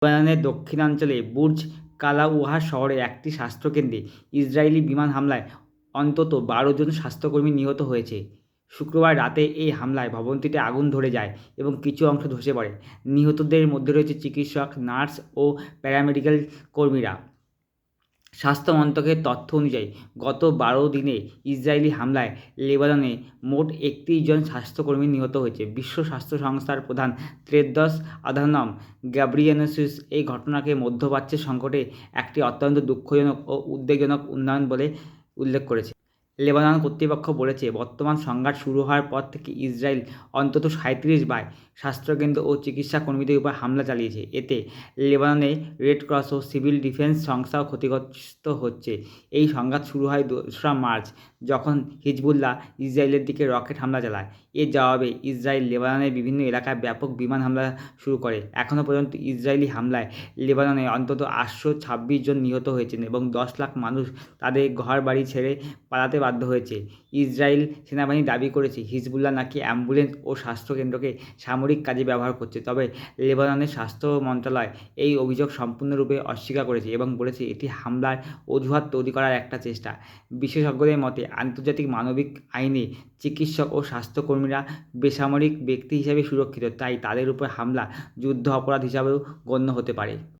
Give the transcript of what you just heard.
লেবাননের দক্ষিণাঞ্চলে বুর্জ কালাউহা শহরের একটি স্বাস্থ্যকেন্দ্রে ইসরায়েলি বিমান হামলায় অন্তত 12 জন স্বাস্থ্যকর্মী নিহত হয়েছে। শুক্রবার রাতে এই হামলায় ভবনটিতে আগুন ধরে যায় এবং কিছু অংশ ধসে পড়ে। নিহতদের মধ্যে রয়েছে চিকিৎসক, নার্স ও প্যারামেডিক্যাল কর্মীরা। স্বাস্থ্য মন্ত্রকের তথ্য অনুযায়ী গত 12 দিনে ইসরায়েলি হামলায় লেবাননে মোট 31 জন স্বাস্থ্যকর্মী নিহত হয়েছে। বিশ্ব স্বাস্থ্য সংস্থার প্রধান টেদ্রস আধানম গ্যাব্রিয়েসুস এই ঘটনাকে মধ্যপ্রাচ্যের সংকটে একটি অত্যন্ত দুঃখজনক ও উদ্বেগজনক উন্নয়ন বলে উল্লেখ করেছে। লেবানন কর্তৃপক্ষ বলেছে, বর্তমান সংঘাত শুরু হওয়ার পর থেকে ইসরায়েল অন্তত 37 বার স্বাস্থ্যকেন্দ্র ও চিকিৎসা কর্মীদের উপর হামলা চালিয়েছে। এতে লেবাননে রেড ক্রস ও সিভিল ডিফেন্স সংস্থাও ক্ষতিগ্রস্ত হচ্ছে। এই সংঘাত শুরু হয় 2রা মার্চ, যখন হিজবুল্লাহ ইসরায়েলের দিকে রকেট হামলা চালায়। এর জবাবে ইসরায়েল লেবাননের বিভিন্ন এলাকায় ব্যাপক বিমান হামলা শুরু করে। এখনও পর্যন্ত ইসরায়েলি হামলায় লেবাননে অন্তত 826 জন নিহত হয়েছেন এবং 10 লাখ মানুষ তাদের ঘরবাড়ি ছেড়ে পালাতে বাধ্য হয়েছে। ইসরায়েল সেনাবাহিনী দাবি করেছে, হিজবুল্লাহ নাকি অ্যাম্বুলেন্স ও স্বাস্থ্যকেন্দ্রকে সামরিক কাজে ব্যবহার করছে। তবে লেবাননের স্বাস্থ্য মন্ত্রণালয় এই অভিযোগ সম্পূর্ণরূপে অস্বীকার করেছে এবং বলেছে এটি হামলার অজুহাত তৈরি করার একটা চেষ্টা। বিশেষজ্ঞদের মতে, আন্তর্জাতিক মানবিক আইনে চিকিৎসক ও স্বাস্থ্যকর্মীরা বেসামরিক ব্যক্তি হিসেবে সুরক্ষিত, তাই তাদের উপর হামলা যুদ্ধ অপরাধ হিসাবেও গণ্য হতে পারে।